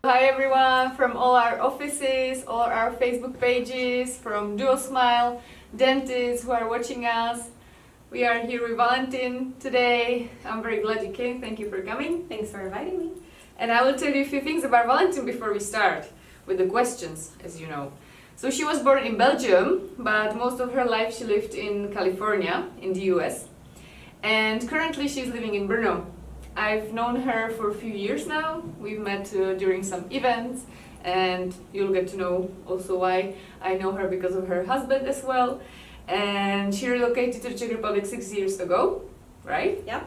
Hi everyone from all our offices, all our Facebook pages, from Dual Smile, dentists who are watching us. We are here with Valentine today. I'm very glad you came. Thank you for coming. Thanks for inviting me. And I will tell you a few things about Valentine before we start with the questions, as you know. So she was born in Belgium, but most of her life she lived in California, in the US. And currently she's living in Brno. I've known her for a few years now. We've met during some events, and you'll get to know also why I know her, because of her husband as well. And she relocated to the Czech Republic 6 years ago, right? Yeah.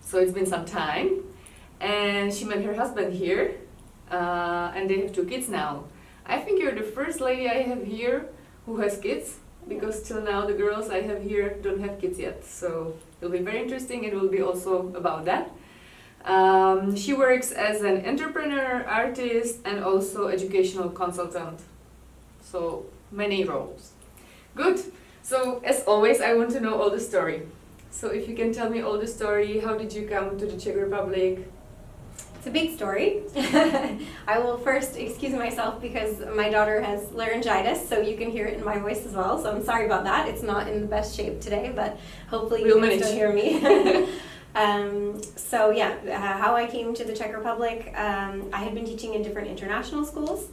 So it's been some time. And she met her husband here, and they have 2 kids now. I think you're the first lady I have here who has kids, because till now the girls I have here don't have kids yet. So it'll be very interesting. It will be also about that. She works as an entrepreneur, artist, and also educational consultant. So many roles. Good. So as always, I want to know all the story. So if you can tell me all the story, how did you come to the Czech Republic? It's a big story. I will first excuse myself because my daughter has laryngitis, so you can hear it in my voice as well. So I'm sorry about that. It's not in the best shape today, but hopefully you can still hear me. How I came to the Czech Republic, I had been teaching in different international schools.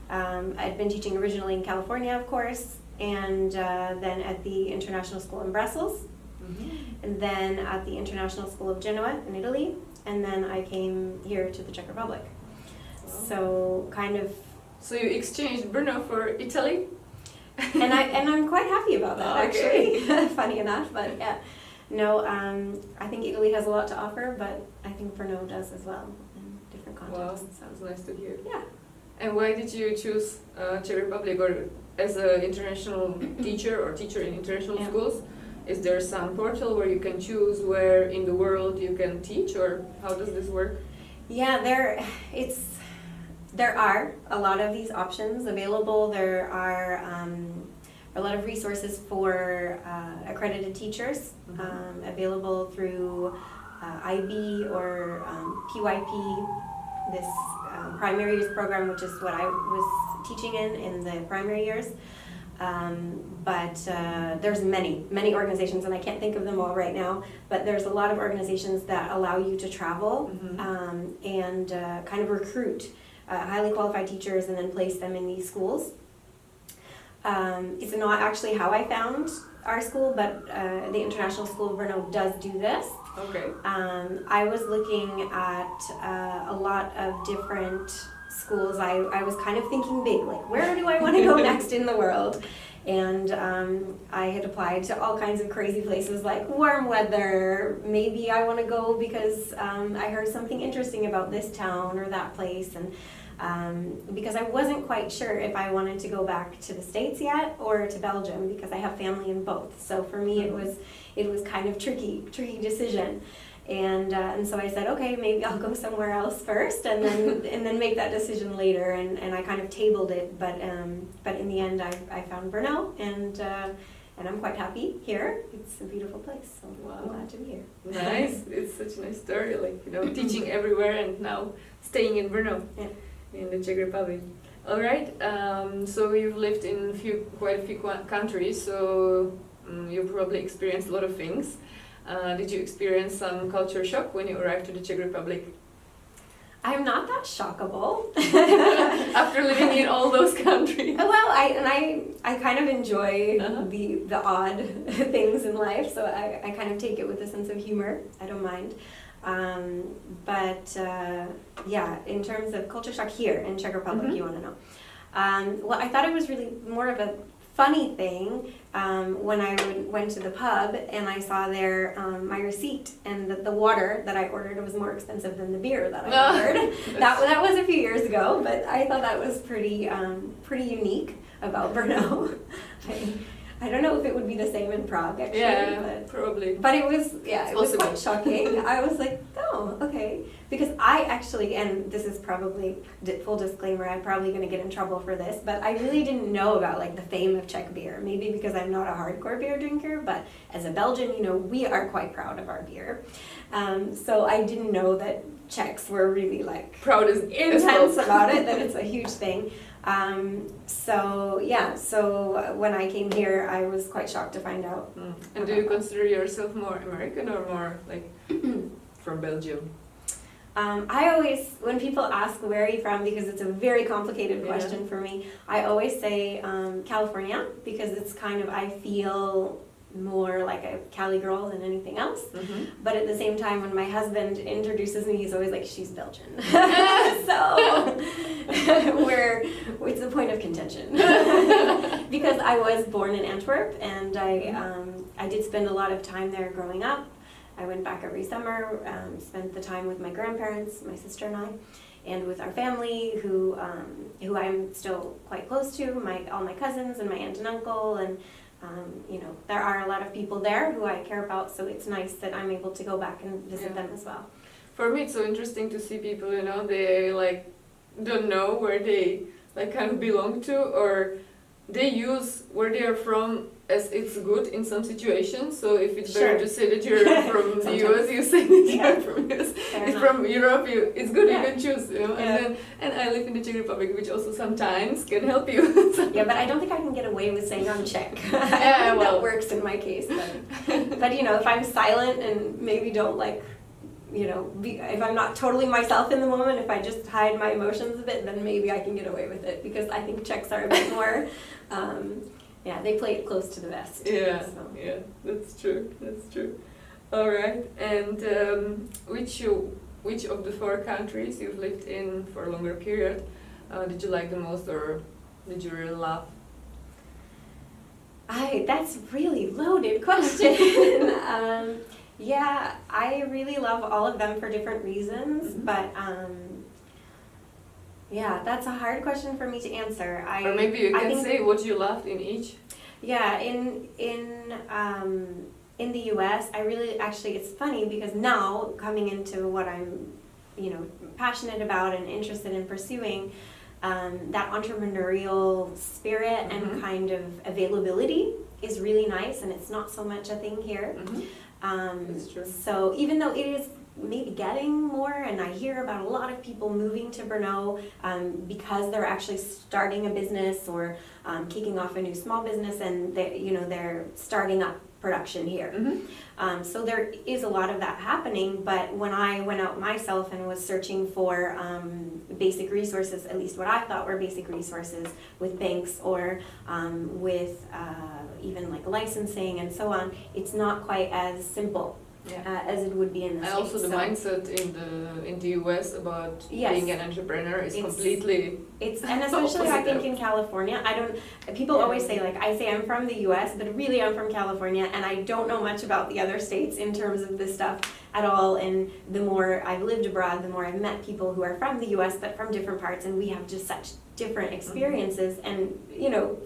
I'd been teaching originally in California, of course, and then at the International School in Brussels, and then at the International School of Genoa in Italy, and then I came here to the Czech Republic. Wow. So you exchanged Brno for Italy? and I'm quite happy about that, okay. Actually. Funny enough, but yeah. No, I think Italy has a lot to offer, but I think Brno does as well in different contexts. Wow, sounds nice to hear. Yeah. And why did you choose Czech Republic, or as an international teacher or teacher in international schools? Is there some portal where you can choose where in the world you can teach, or how does this work? Yeah, there are a lot of these options available. There are a lot of resources for accredited teachers available through IB or PYP, this primary years program, which is what I was teaching in the primary years. But there's many organizations, and I can't think of them all right now, but there's a lot of organizations that allow you to travel and kind of recruit highly qualified teachers and then place them in these schools. It's not actually how I found our school, but the International School of Brno does do this. Okay. I was looking at a lot of different schools. I was kind of thinking big, like where do I want to go next in the world? And I had applied to all kinds of crazy places like warm weather. Maybe I want to go because I heard something interesting about this town or that place, and because I wasn't quite sure if I wanted to go back to the States yet or to Belgium, because I have family in both. So for me it was kind of tricky decision. And so I said, okay, maybe I'll go somewhere else first, and then make that decision later. And I kind of tabled it, but in the end, I found Brno, and I'm quite happy here. It's a beautiful place, so I'm glad to be here. Nice. It's such a nice story, like, teaching everywhere and now staying in Brno, in the Czech Republic. All right. So you've lived in quite a few countries, so you probably experienced a lot of things. Did you experience some culture shock when you arrived to the Czech Republic? I'm not that shockable. After living in all those countries. Well, I kind of enjoy the odd things in life, so I kind of take it with a sense of humor. I don't mind. In terms of culture shock here in Czech Republic, you want to know. I thought it was really more of a funny thing when I went to the pub and I saw there my receipt, and the water that I ordered was more expensive than the beer that I ordered. That was a few years ago, but I thought that was pretty unique about Brno. I don't know if it would be the same in Prague, actually. Yeah, probably. But it was, it was possible. quite shocking. I was like, oh, okay. Because I actually, and this is probably, full disclaimer, I'm probably going to get in trouble for this, but I really didn't know about like the fame of Czech beer. Maybe because I'm not a hardcore beer drinker, but as a Belgian, you know, we are quite proud of our beer. So I didn't know that Czechs were really like Proud as intense about it, that it's a huge thing. So when I came here, I was quite shocked to find out. And do you consider yourself more American or more like from Belgium? I always, when people ask where are you from, because it's a very complicated question for me, I always say California, because it's kind of, I feel more like a Cali girl than anything else. But at the same time, when my husband introduces me, he's always like, she's Belgian. So it's a point of contention. Because I was born in Antwerp, and I did spend a lot of time there growing up. I went back every summer, spent the time with my grandparents, my sister and I, and with our family, who I'm still quite close to, all my cousins and my aunt and uncle, and you know, there are a lot of people there who I care about, so it's nice that I'm able to go back and visit them as well. For me, it's so interesting to see people, you know, they like don't know where they like kind of belong to, or they use where they are from as it's good in some situations. So if it's better to say that you're from the US, you say that you're from US. If from Europe, it's good, you can choose, you know. And I live in the Czech Republic, which also sometimes can help you. Yeah, but I don't think I can get away with saying I'm Czech. Yeah, well, that works in my case. But you know, if I'm silent and maybe don't like, you know, if I'm not totally myself in the moment, if I just hide my emotions a bit, then maybe I can get away with it, because I think Czechs are a bit more, they play it close to the vest. Yeah, yeah, that's true, that's true. All right, and which of the 4 countries you've lived in for a longer period did you like the most, or did you really love? That's a really loaded question. Yeah, I really love all of them for different reasons, but yeah, that's a hard question for me to answer. Or maybe you can say what you loved in each. Yeah, in the US, I really, actually, it's funny because now coming into what I'm, you know, passionate about and interested in pursuing, that entrepreneurial spirit and kind of availability is really nice, and it's not so much a thing here. That's true. So even though it is maybe getting more, and I hear about a lot of people moving to Brno because they're actually starting a business or kicking off a new small business, and they're starting up production here. So there is a lot of that happening, but when I went out myself and was searching for basic resources, at least what I thought were basic resources with banks or with even like licensing and so on, it's not quite as simple as it would be in the States. And also the mindset in the US about being an entrepreneur is completely and especially I think in California, people always say, like, I say I'm from the US, but really I'm from California, and I don't know much about the other states in terms of this stuff at all. And the more I've lived abroad, the more I've met people who are from the US but from different parts, and we have just such different experiences, and you know,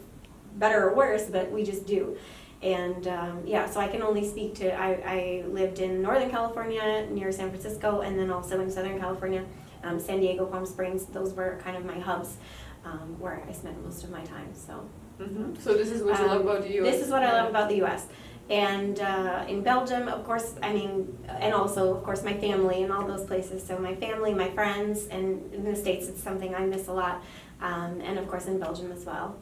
better or worse, but we just do. And so I can only speak to, I lived in Northern California near San Francisco, and then also in Southern California, San Diego, Palm Springs. Those were kind of my hubs where I spent most of my time. So, So this is what you love about the US? This is what I love about the US. And in Belgium, of course, and also, of course, my family and all those places. So my family, my friends, and in the States, it's something I miss a lot. And of course in Belgium as well.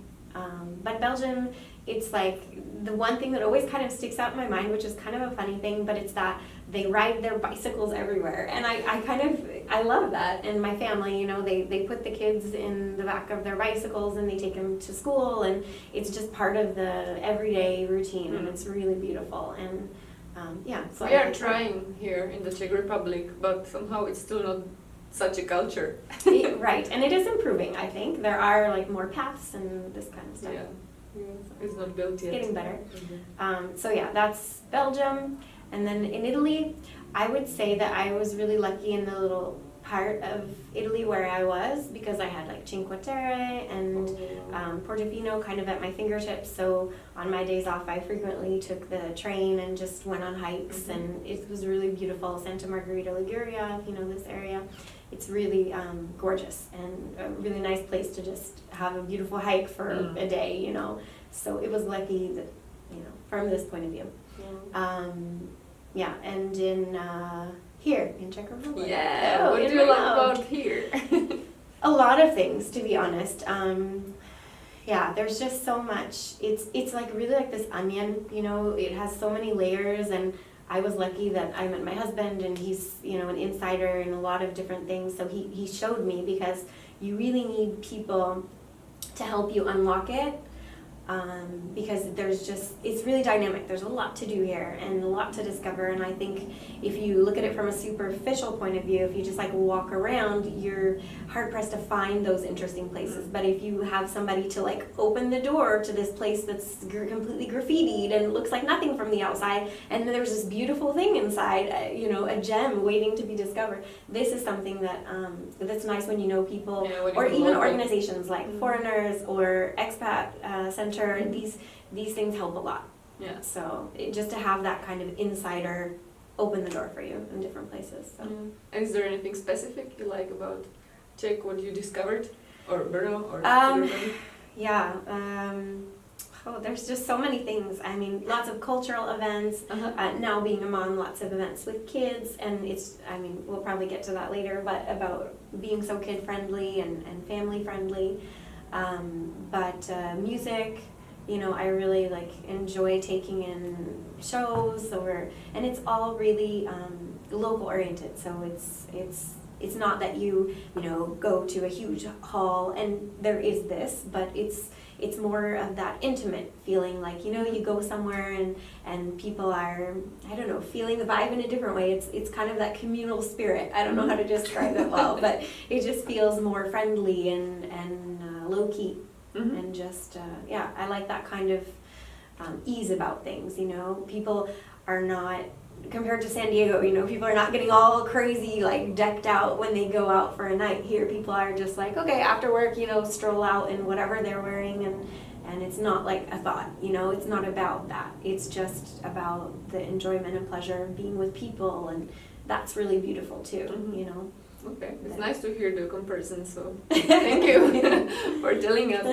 But Belgium, it's like the one thing that always kind of sticks out in my mind, which is kind of a funny thing, but it's that they ride their bicycles everywhere. And I love that. And my family, you know, they put the kids in the back of their bicycles and they take them to school, and it's just part of the everyday routine, and it's really beautiful. And so we are trying here in the Czech Republic, but somehow it's still not such a culture. Right, and it is improving, I think. There are like more paths and this kind of stuff. It's not built yet. It's getting better. That's Belgium. And then in Italy, I would say that I was really lucky in the little part of Italy where I was because I had like Cinque Terre and Portofino kind of at my fingertips. So on my days off, I frequently took the train and just went on hikes, and it was really beautiful. Santa Margherita Liguria, if you know this area. It's really gorgeous and a really nice place to just have a beautiful hike for a day, you know. So it was lucky that, you know, from this point of view. Yeah, and in here in Czech Republic. Yeah, what do you like about here? A lot of things, to be honest. Yeah, there's just so much. It's like really like this onion, you know. It has so many layers, and I was lucky that I met my husband, and he's, you know, an insider in a lot of different things. So he showed me, because you really need people to help you unlock it. Because it's really dynamic. There's a lot to do here and a lot to discover, and I think if you look at it from a superficial point of view, if you just like walk around, you're hard pressed to find those interesting places. But if you have somebody to like open the door to this place that's completely graffitied and looks like nothing from the outside, and then there's this beautiful thing inside, you know, a gem waiting to be discovered. This is something that that's nice when you know people, or even organizations like Foreigners or Expat Center. These things help a lot. Yeah. So just to have that kind of insider open the door for you in different places. So. And is there anything specific you like about Czech? What you discovered, or Brno, or yeah. There's just so many things. I mean, lots of cultural events. Now being a mom, lots of events with kids, and we'll probably get to that later. But about being so kid friendly and family friendly. But music, you know, I really like enjoy taking in shows, and it's all really local oriented. So it's not that you know, go to a huge hall and there is this, but it's more of that intimate feeling, like, you know, you go somewhere and people are, I don't know, feeling the vibe in a different way. It's kind of that communal spirit. I don't know how to describe it well, but it just feels more friendly and low-key. And just I like that kind of ease about things, you know. People are not, compared to San Diego, you know, people are not getting all crazy, like decked out when they go out for a night. Here people are just like, okay, after work, you know, stroll out in whatever they're wearing, and it's not like a thought, you know. It's not about that. It's just about the enjoyment and pleasure of being with people, and that's really beautiful too, you know. Okay, it's nice to hear the comparison, so thank you for telling us.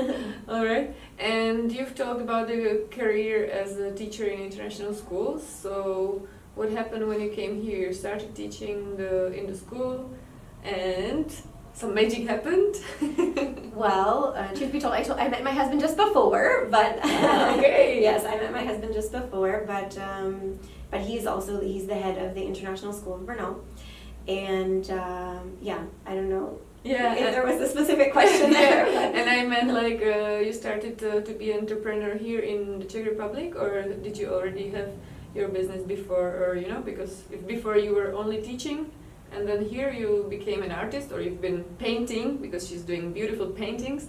All right, and you've talked about the career as a teacher in international schools. So what happened when you came here? You started teaching in the school, and some magic happened. Well, truth be told, I met my husband just before, but okay. Yes, I met my husband just before, but he's the head of the International School of Brno. And I don't know if there was a specific question there. And I meant like you started to be an entrepreneur here in the Czech Republic, or did you already have your business before, or, you know, because if before you were only teaching and then here you became an artist, or you've been painting, because she's doing beautiful paintings.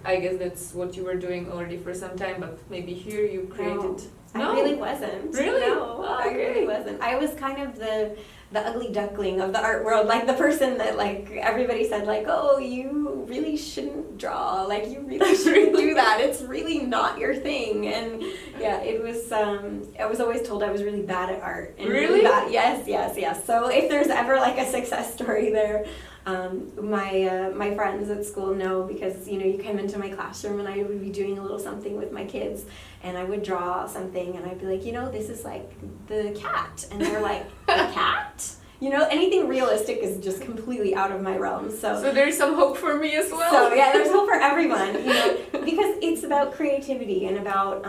I guess that's what you were doing already for some time, but maybe here you created. No, I really wasn't. Really? No, I really wasn't. I was kind of the ugly duckling of the art world, like the person that like everybody said like, oh, you really shouldn't draw, like you really shouldn't do that. It's really not your thing. And yeah, it was. I was always told I was really bad at art. And really bad. Yes. So if there's ever like a success story there. My friends at school know, because, you know, you come into my classroom and I would be doing a little something with my kids, and I would draw something and I'd be like, you know, this is like the cat, and they're like, the cat? You know, anything realistic is just completely out of my realm. So there's some hope for me as well. So yeah, there's hope for everyone, you know, because it's about creativity and about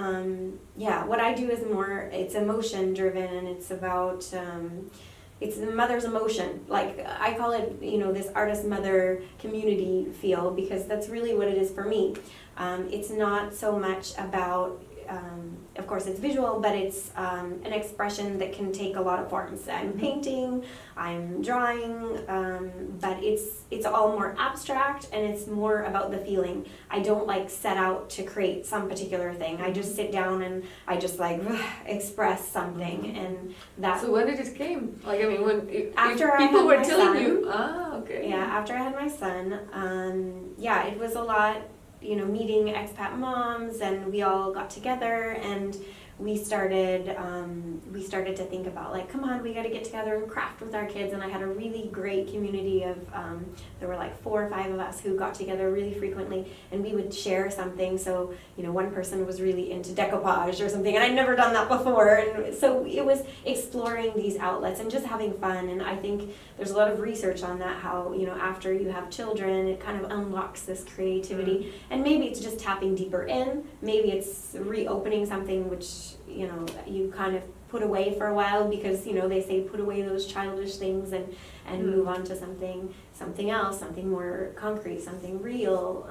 what I do is more, it's emotion driven, and it's about it's the mother's emotion. Like I call it, you know, this artist mother community feel, because that's really what it is for me. It's not so much about of course it's visual, but it's an expression that can take a lot of forms. I'm painting, I'm drawing, but it's all more abstract, and it's more about the feeling. I don't like set out to create some particular thing. I just sit down and I just like express something, and that. So when did it came? Like, I mean, after if people I had were my telling son, you, okay. Yeah, after I had my son, it was a lot, meeting expat moms, and we all got together and we started to think about, like, come on, we got to get together and craft with our kids. And I had a really great community of there were like 4 or 5 of us who got together really frequently, and we would share something. So one person was really into decoupage or something, and I'd never done that before, and so it was exploring these outlets and just having fun. And I think there's a lot of research on that, how after you have children, it kind of unlocks this creativity, and maybe it's just tapping deeper in, maybe it's reopening something which you kind of put away for a while, because they say put away those childish things and move on to something else, something more concrete, something real.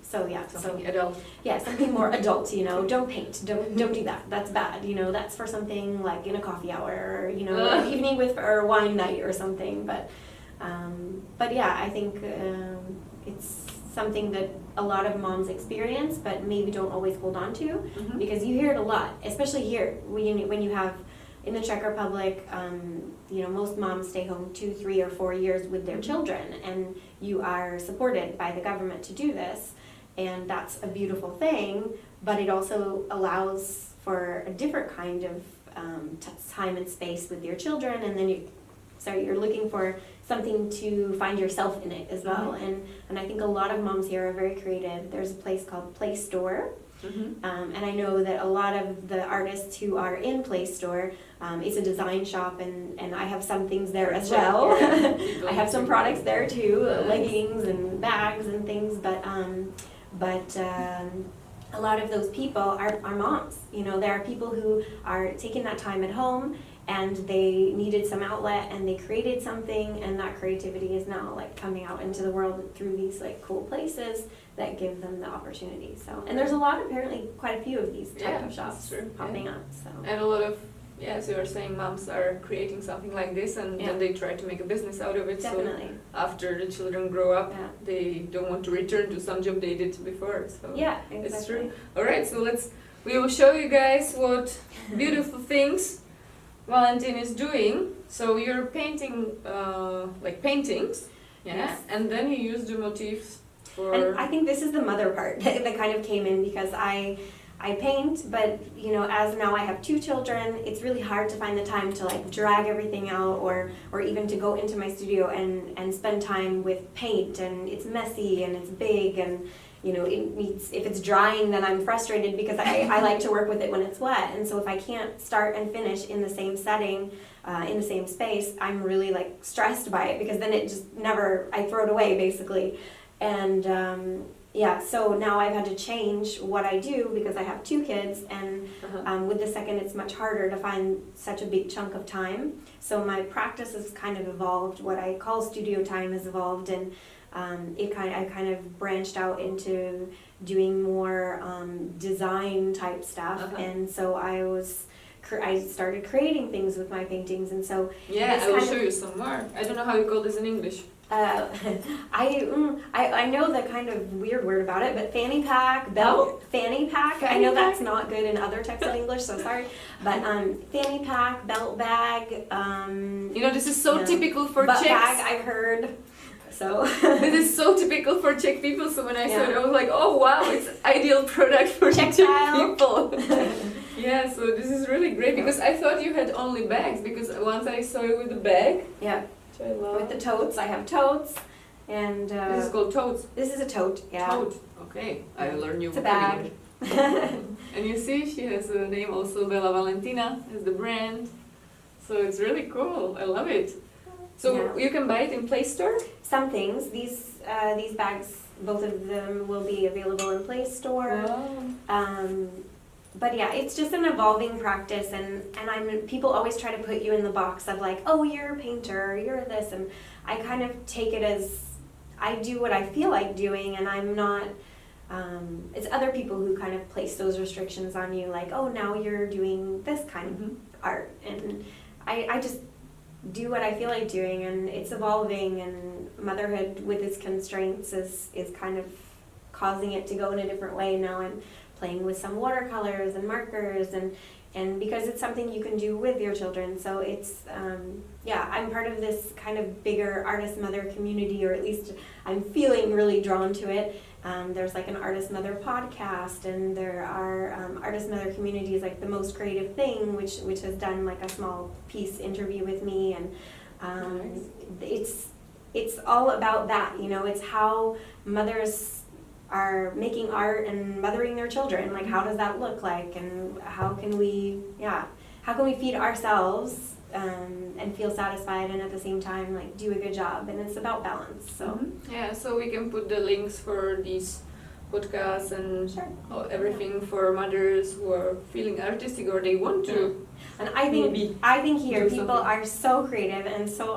Something adult. Yeah, something more adult. Don't paint, don't do that. That's bad. That's for something like in a coffee hour, or evening or wine night or something. But yeah, I think it's something that a lot of moms experience, but maybe don't always hold on to, because you hear it a lot, especially here when you have in the Czech Republic. Most moms stay home 2, 3, or 4 years with their children, and you are supported by the government to do this, and that's a beautiful thing. But it also allows for a different kind of time and space with your children, and then you're looking for something to find yourself in it as well. And I think a lot of moms here are very creative. There's a place called Play Store, and I know that a lot of the artists who are in Play Store, it's a design shop, and I have some things there as well. I have some products there too, leggings and bags and things, but a lot of those people are moms. There are people who are taking that time at home, and they needed some outlet, and they created something, and that creativity is now like coming out into the world through these like cool places that give them the opportunity. So, and there's apparently quite a few of these type of shops popping up. So, and a lot of, as you were saying, moms are creating something like this, and then they try to make a business out of it. Definitely. So after the children grow up, they don't want to return to some job they did before. So yeah, exactly. It's true. All right, so we will show you guys what beautiful things Valentine is doing. So you're painting like paintings, yes, and then you use the motifs for. And I think this is the mother part that kind of came in, because I paint, but as now I have 2 children, it's really hard to find the time to like drag everything out, or even to go into my studio and spend time with paint, and it's messy and it's big, and if it's drying, then I'm frustrated, because I like to work with it when it's wet. And so if I can't start and finish in the same setting, in the same space, I'm really like stressed by it, because then it just I throw it away basically. And so now I've had to change what I do, because I have 2 kids, and with the second it's much harder to find such a big chunk of time. So my practice has kind of evolved. What I call studio time has evolved, and I kind of branched out into doing more design type stuff, and so I started creating things with my paintings, and so I will show you some more. I don't know how you call this in English. I know the kind of weird word about it, but fanny pack, belt, fanny pack. I know that's not good in other texts of English, so sorry. But fanny pack, belt bag. This is so typical for Czechs. Bag, I've heard. So this is so typical for Czech people. So when I saw it, I was like, oh wow, it's ideal product for Czech people. Yeah, so this is really great, because I thought you had only bags, because once I saw you with the bag. Yeah. Which I love. With the totes, I have totes, and this is called totes. This is a tote. Yeah. Tote. Okay, I learned new. It's a bag. And you see, she has a name also, Bella Valentina, as the brand. So it's really cool. I love it. So you can buy it in Play Store? Some things. These bags, both of them will be available in Play Store. Oh. But yeah, it's just an evolving practice, and people always try to put you in the box of like, oh, you're a painter, you're this, and I kind of take it as I do what I feel like doing, and I'm not it's other people who kind of place those restrictions on you, like, oh, now you're doing this kind of art. And I just do what I feel like doing, and it's evolving, and motherhood with its constraints is kind of causing it to go in a different way. Now I'm playing with some watercolors and markers, and because it's something you can do with your children. So it's, I'm part of this kind of bigger artist mother community, or at least I'm feeling really drawn to it. There's like an artist mother podcast, and there are artist mother communities like The Most Creative Thing, which has done like a small piece interview with me, and it's all about that, you know. It's how mothers are making art and mothering their children. Like, how does that look like, and how can we feed ourselves and feel satisfied, and at the same time like do a good job. And it's about balance. So so we can put the links for these podcasts and everything for mothers who are feeling artistic or they want to. And I think here people are so creative and so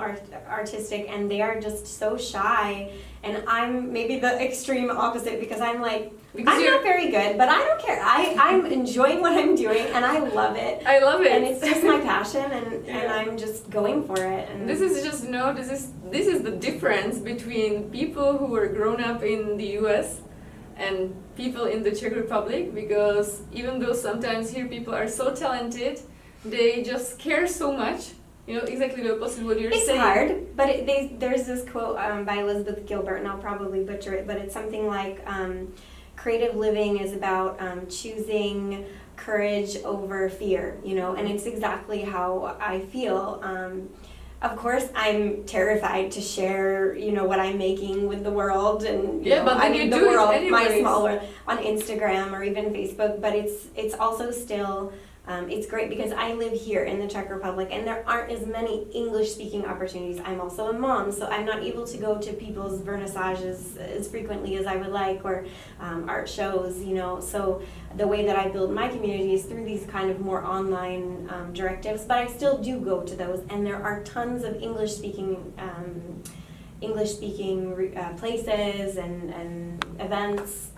artistic, and they are just so shy. And I'm maybe the extreme opposite, because I'm like, I'm not very good, but I don't care. I'm enjoying what I'm doing, and I love it. I love it. And it's just my passion, and I'm just going for it. And this is just, this is the difference between people who were grown up in the US and people in the Czech Republic, because even though sometimes here people are so talented, they just care so much. You know, exactly the opposite of what you're saying. It's hard, but there's this quote by Elizabeth Gilbert, and I'll probably butcher it, but it's something like, creative living is about choosing courage over fear, you know, and it's exactly how I feel. Of course, I'm terrified to share, you know, what I'm making with the world, and but then you do the world, it anyways. my small world, on Instagram or even Facebook. But it's also still. It's great because I live here in the Czech Republic, and there aren't as many English-speaking opportunities. I'm also a mom, so I'm not able to go to people's vernissages as frequently as I would like, or art shows, you know. So the way that I build my community is through these kind of more online directives, but I still do go to those, and there are tons of English-speaking places and events.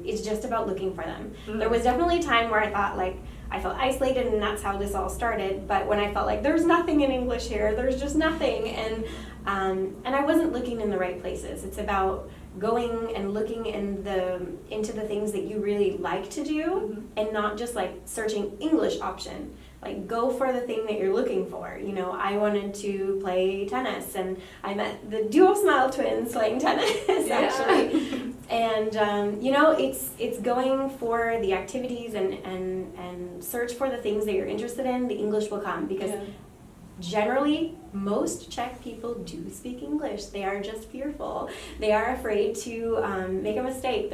It's just about looking for them. There was definitely a time where I thought, like, I felt isolated, and that's how this all started. But when I felt like there's nothing in English here, there's just nothing, and I wasn't looking in the right places. It's about going and looking into the things that you really like to do, and not just like searching English option. Like, go for the thing that you're looking for. You know, I wanted to play tennis, and I met the duo Smile twins playing tennis, actually. And you know, it's going for the activities and search for the things that you're interested in. The English will come, because generally most Czech people do speak English. They are just fearful. They are afraid to make a mistake.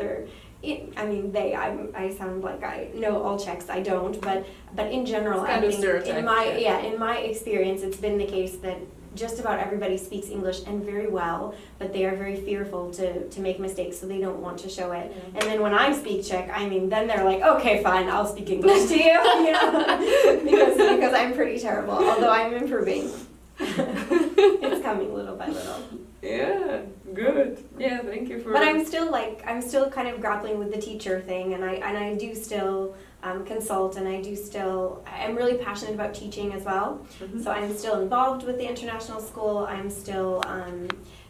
I sound like I know all Czechs. I don't, but in general, I think in my experience, it's been the case that just about everybody speaks English, and very well, but they are very fearful to make mistakes, so they don't want to show it. And then when I speak Czech, then they're like, okay, fine, I'll speak English to you, you know, because I'm pretty terrible, although I'm improving. It's coming little by little. Yeah, good. Yeah, thank you for. But I'm still kind of grappling with the teacher thing, and I do still consult, and I'm really passionate about teaching as well. So I'm still involved with the international school. I'm still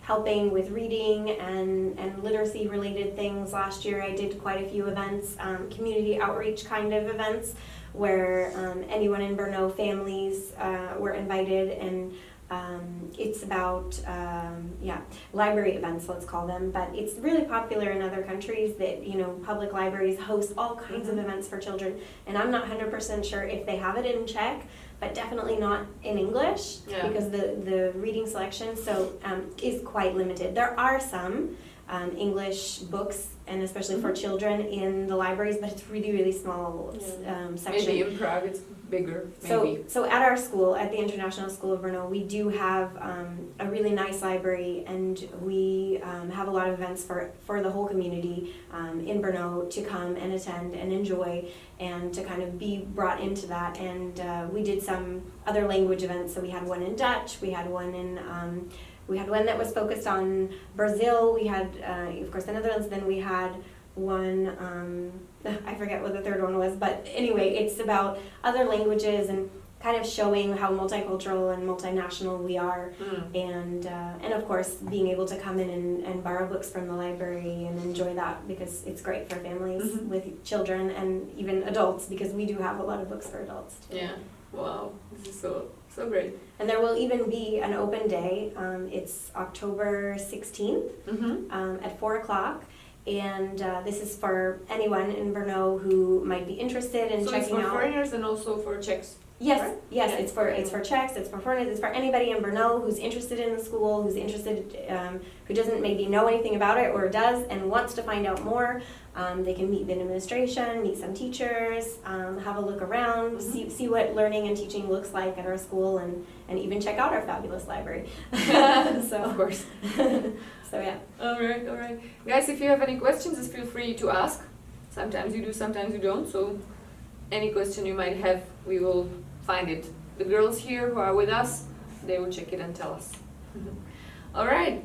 helping with reading and literacy related things. Last year I did quite a few events, community outreach kind of events, where anyone in Brno, families were invited, and it's about library events, let's call them, but it's really popular in other countries that, you know, public libraries host all kinds of events for children, and I'm not 100% sure if they have it in Czech, but definitely not in English, because the reading selection is quite limited. There are some English books, and especially for children, in the libraries, but it's really, really small section. Maybe in Prague it's bigger, maybe. So at our school, at the International School of Brno, we do have a really nice library, and we have a lot of events for the whole community in Brno to come and attend and enjoy, and to kind of be brought into that. And we did some other language events, so we had one in Dutch, we had one in we had one that was focused on Brazil, we had, of course, the Netherlands, then we had one, I forget what the third one was, but anyway, it's about other languages and kind of showing how multicultural and multinational we are, and of course being able to come in and borrow books from the library and enjoy that, because it's great for families with children and even adults, because we do have a lot of books for adults too. Yeah, wow, this is so great. And there will even be an open day. It's October 16th at 4 o'clock. And this is for anyone in Brno who might be interested in checking out. So it's for foreigners and also for Czechs. Yes, right? yes, it's for Czechs, it's for foreigners, it's for anybody in Brno who's interested in the school, who's interested, who doesn't maybe know anything about it or does and wants to find out more. They can meet the administration, meet some teachers, have a look around, see what learning and teaching looks like at our school, and even check out our fabulous library. So of course. So yeah. All right. Guys, if you have any questions, just feel free to ask. Sometimes you do, sometimes you don't. So any question you might have, we will find it. The girls here who are with us, they will check it and tell us. All right.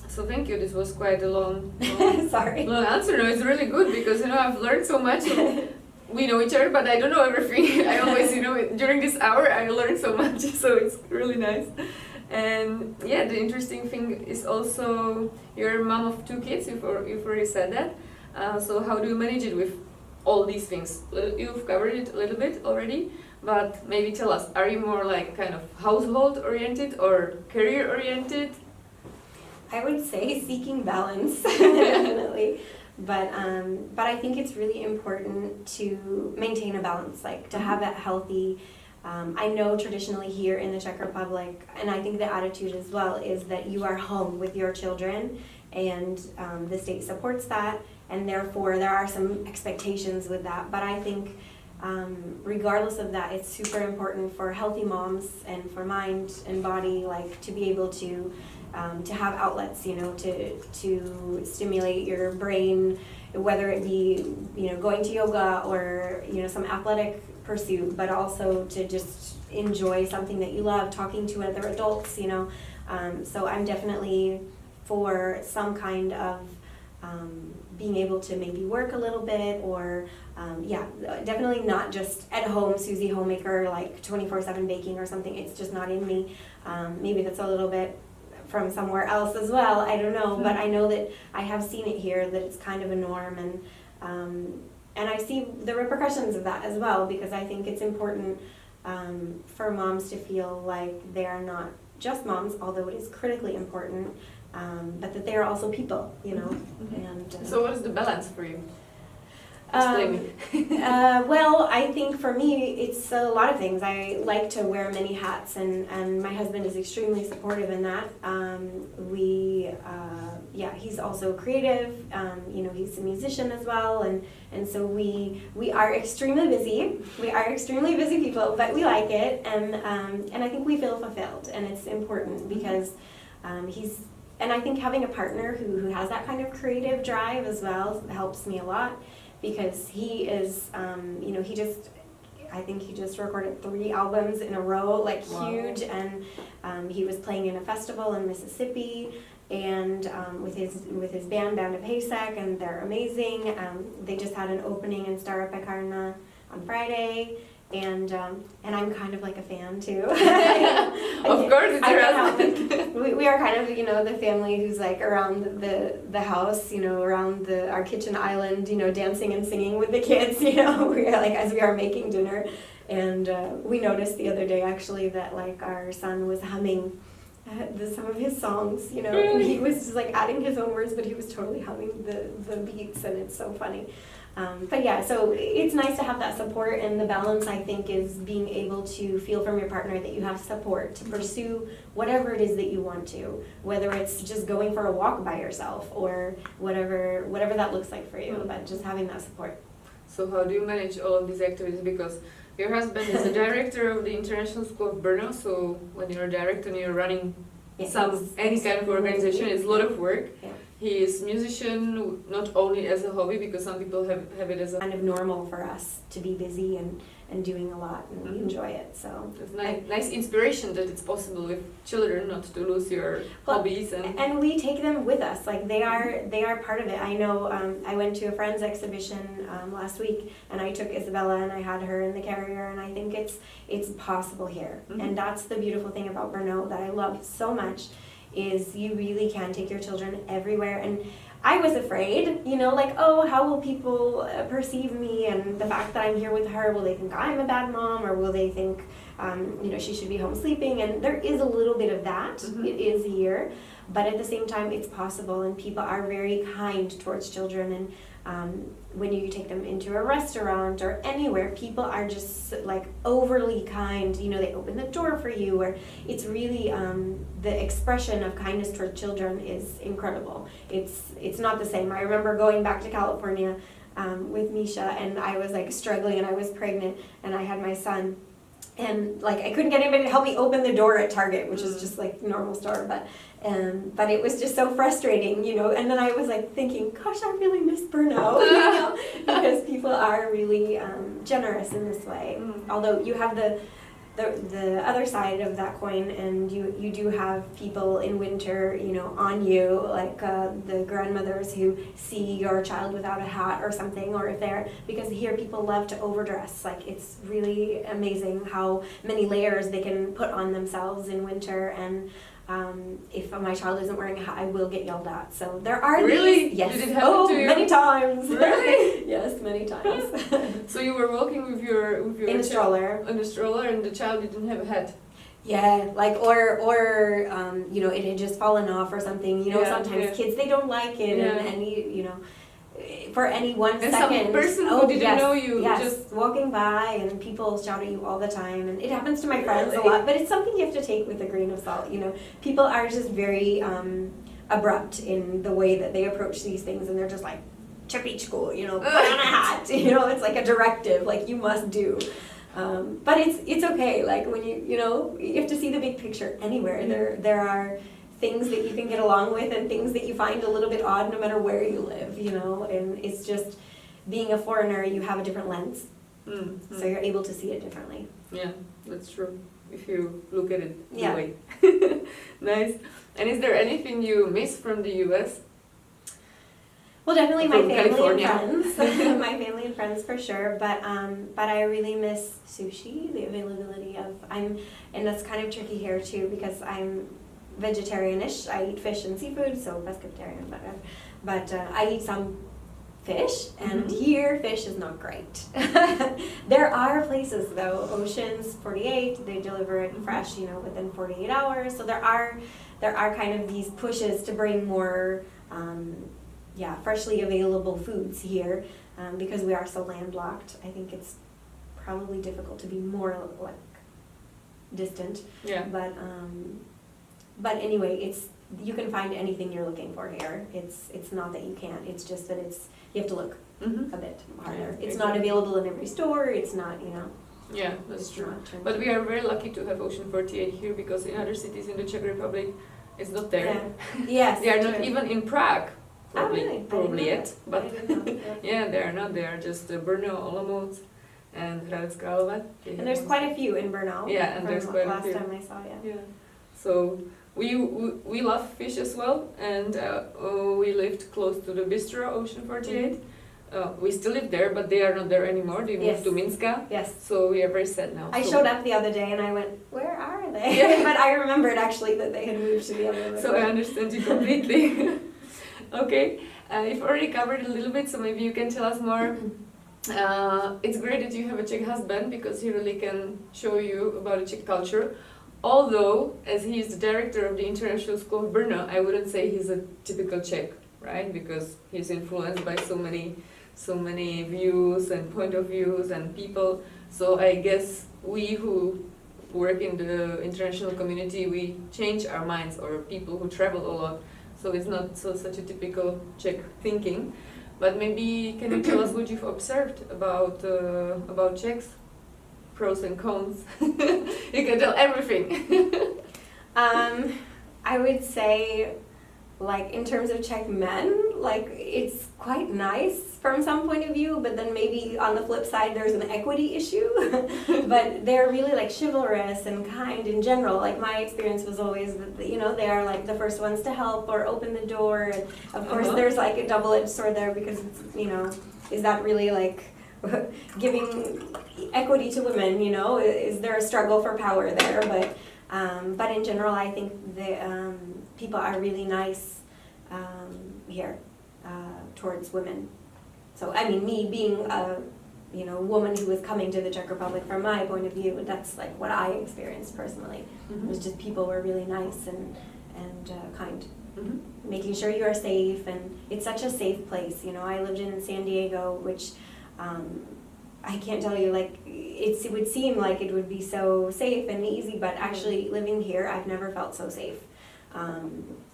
So thank you. This was quite a long Sorry. long answer. No, it's really good because I've learned so much. We know each other, but I don't know everything. I always, during this hour, I learned so much. So it's really nice. And yeah, the interesting thing is also you're a mom of 2 kids. You've already said that. So how do you manage it with all these things? You've covered it a little bit already, but maybe tell us, are you more like kind of household oriented or career oriented? I would say seeking balance, definitely. But I think it's really important to maintain a balance, like to have that healthy. I know traditionally here in the Czech Republic, and I think the attitude as well, is that you are home with your children, and the state supports that, and therefore there are some expectations with that. But I think regardless of that, it's super important for healthy moms and for mind and body, like to be able to have outlets, to stimulate your brain, whether it be, going to yoga or, some athletic pursuit, but also to just enjoy something that you love, talking to other adults, So I'm definitely for some kind of being able to maybe work a little bit, or definitely not just at home, Susie homemaker, like 24/7 baking or something. It's just not in me. Maybe that's a little bit from somewhere else as well, I don't know, but I know that I have seen it here, that it's kind of a norm, and I see the repercussions of that as well, because I think it's important for moms to feel like they are not just moms, although it is critically important, but that they are also people, And so what is the balance for you? Explain me. Well, I think for me, it's a lot of things. I like to wear many hats, and my husband is extremely supportive in that. He's also creative. He's a musician as well, and so we are extremely busy. We are extremely busy people, but we like it, and I think we feel fulfilled, and it's important because and I think having a partner who has that kind of creative drive as well helps me a lot. Because he is, I think he just recorded 3 albums in a row, like huge, and he was playing in a festival in Mississippi, and with his band of Haystack, and they're amazing. They just had an opening in Stara Pekarna on Friday, and I'm kind of like a fan too. Of course, it's we are kind of the family who's like around the house, around our kitchen island, dancing and singing with the kids. We are like as we are making dinner, and we noticed the other day actually that like our son was humming some of his songs, Really? And he was just like adding his own words, but he was totally humming the beats, and it's so funny. But yeah, so it's nice to have that support, and the balance, I think, is being able to feel from your partner that you have support to pursue whatever it is that you want to, whether it's just going for a walk by yourself or whatever that looks like for you, but just having that support. So how do you manage all of these activities? Because your husband is the director of the International School of Brno, so when you're a director and you're running any kind of organization, it's a lot of work. Yeah. he is musician not only as a hobby, because some people have it as a kind of normal for us to be busy and doing a lot, and we enjoy it. So it's nice inspiration that it's possible with children not to lose your hobbies, and we take them with us. Like they are part of it. I know I went to a friend's exhibition last week, and I took Isabella and I had her in the carrier, and I think it's possible here. And that's the beautiful thing about Brno that I love so much, is you really can take your children everywhere. And I was afraid, you know, like, oh, how will people perceive me, and the fact that I'm here with her, will they think I'm a bad mom, or will they think, you know, she should be home sleeping? And there is a little bit of that. It is here, but at the same time, it's possible, and people are very kind towards children. And when you take them into a restaurant or anywhere, people are just like overly kind. You know, they open the door for you, or it's really the expression of kindness toward children is incredible. It's not the same. I remember going back to California with Misha, and I was like struggling, and I was pregnant, and I had my son, and like I couldn't get anybody to help me open the door at Target, which is just like normal store, but it was just so frustrating, you know. And then I was like thinking, gosh, I really miss Brno, you know, because people are really generous in this way. Although you have the other side of that coin, and you do have people in winter, you know, on you, like the grandmothers who see your child without a hat or something, or if they're, because here people love to overdress. Like it's really amazing how many layers they can put on themselves in winter. And if my child isn't wearing a hat, I will get yelled at. So there are these, yes, did it happen to you? Many times. Really? Yes, many times. So you were walking with your in a stroller. In a stroller, and the child didn't have a hat. Yeah, like or you know, it had just fallen off or something. You know, sometimes kids, they don't like it, and you know, for any 1 and second. Some person who didn't know you, just walking by, and people shout at you all the time, and it happens to my friends a lot. But it's something you have to take with a grain of salt. You know, people are just very abrupt in the way that they approach these things, and they're just like, "Chapichko," you know, put on a hat. You know, it's like a directive, like you must do. But it's okay. Like when you know, you have to see the big picture anywhere. There are things that you can get along with, and things that you find a little bit odd no matter where you live, you know. And it's just, being a foreigner, you have a different lens, so you're able to see it differently. Yeah, that's true, if you look at it Yeah. that way. Nice. And is there anything you miss from the US? Well, definitely my From family California. and friends. My family and friends for sure. But I really miss sushi, the availability of, and that's kind of tricky here too, because I'm vegetarianish. I eat fish and seafood, so pescatarian, but I eat some fish, and here fish is not great. There are places though, Oceans 48, they deliver it fresh, you know, within 48 hours. So there are kind of these pushes to bring more freshly available foods here, because we are so landlocked. I think it's probably difficult to be more like distant. Yeah. But anyway, you can find anything you're looking for here. It's not that you can't. It's just that you have to look a bit harder. It's not available in every store. It's not, you know. Yeah, that's true. But we are very lucky to have Ocean 48 here, because in other cities in the Czech Republic, it's not there. Yeah. Yes. They are not even in Prague. Probably yet. But yeah, they are not. They are just Brno, Olomouc, and Hradec Králové. And there's quite a few in Brno. Yeah, and there's quite a few. Last time I saw, Yeah. So we love fish as well, and we lived close to the bistro Ocean 48. We still live there, but they are not there anymore. They moved to Minska. Yes. So we are very sad now. I showed up the other day and I went, where are they? Yeah. But I remembered actually that they had moved to the other way. So I understand you completely. Okay. You've already covered a little bit, so maybe you can tell us more. It's great that you have a Czech husband, because he really can show you about the Czech culture. Although, as he is the director of the International School of Brno, I wouldn't say he's a typical Czech, right? Because he's influenced by so many views and point of views and people. So I guess we who work in the international community, we change our minds, or people who travel a lot. So it's not such a typical Czech thinking. But maybe can you tell us what you've observed about Czechs? Pros and cons. You can tell everything. I would say like in terms of Czech men, like it's quite nice from some point of view, but then maybe on the flip side there's an equity issue. But they're really like chivalrous and kind in general. Like my experience was always that, you know, they are like the first ones to help or open the door. And of course there's like a double-edged sword there because it's, you know, is that really like giving equity to women, you know? Is there a struggle for power there? But in general, I think the people are really nice here towards women. So I mean, me being a woman who was coming to the Czech Republic from my point of view, that's like what I experienced personally. It was just people were really nice and kind, making sure you are safe, and it's such a safe place. You know, I lived in San Diego, which I can't tell you, like, it would seem like it would be so safe and easy, but actually living here, I've never felt so safe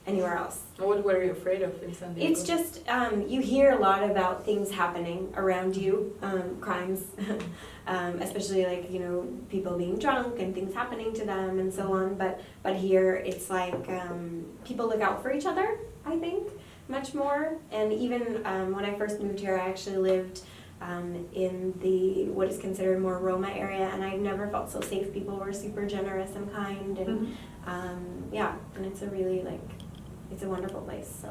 anywhere else. What were you afraid of in San Diego? It's just, you hear a lot about things happening around you, crimes, especially like, you know, people being drunk and things happening to them and so on, but here it's like people look out for each other, I think, much more. And even when I first moved here, I actually lived in the what is considered more Roma area, and I've never felt so safe. People were super generous and kind, and and it's a really it's a wonderful place. So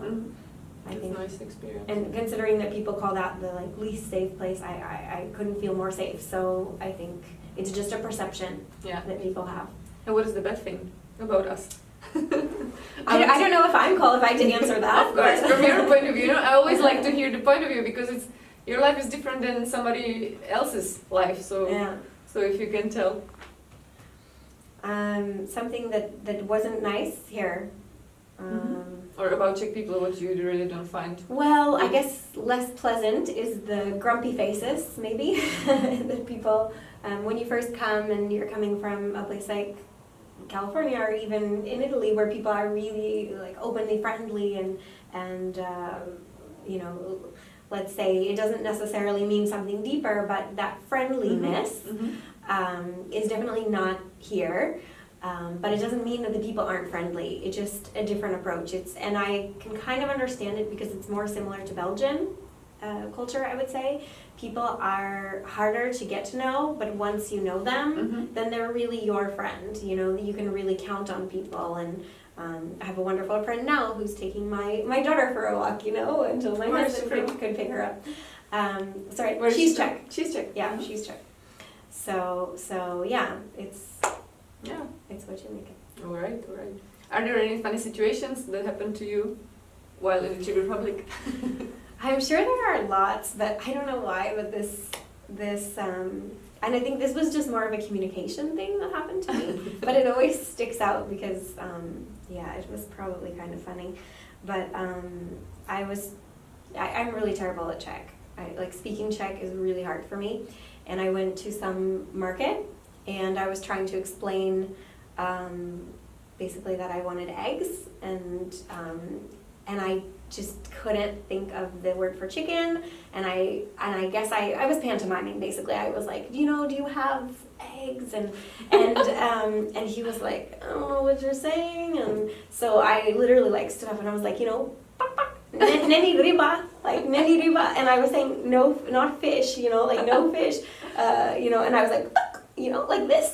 I think it's a nice experience. And considering that people call that the least safe place, I couldn't feel more safe. So I think it's just a perception that people have. And what is the bad thing about us? I don't know if I'm qualified to answer that. Of course, from your point of view, I always like to hear the point of view because it's your life is different than somebody else's life. So so if you can tell. Something that wasn't nice here. Or about Czech people, what you really don't find. Well, I guess less pleasant is the grumpy faces, maybe, that people, when you first come and you're coming from a place like California or even in Italy where people are really openly friendly and you know, let's say it doesn't necessarily mean something deeper, but that friendliness is definitely not here. But it doesn't mean that the people aren't friendly. It's just a different approach. And I can kind of understand it because it's more similar to Belgian culture, I would say. People are harder to get to know, but once you know them, then they're really your friend. You know, you can really count on people. And I have a wonderful friend now who's taking my daughter for a walk, you know, until my husband could pick her up. Sorry, she's Czech. She's Czech. Yeah, she's Czech. So yeah, it's what you make it. All right. Are there any funny situations that happened to you while in the Czech Republic? I'm sure there are lots, but I don't know why. But this, and I think this was just more of a communication thing that happened to me. But it always sticks out because, it was probably kind of funny. But I'm really terrible at Czech. Speaking Czech is really hard for me. And I went to some market, and I was trying to explain basically that I wanted eggs, and I just couldn't think of the word for chicken, and I guess I was pantomiming basically. I was like, do you have eggs? And he was like, I don't know what you're saying, and so I literally stood up and I was like, neni ryba, neni ryba, and I was saying no, not fish, no fish, and I was like, this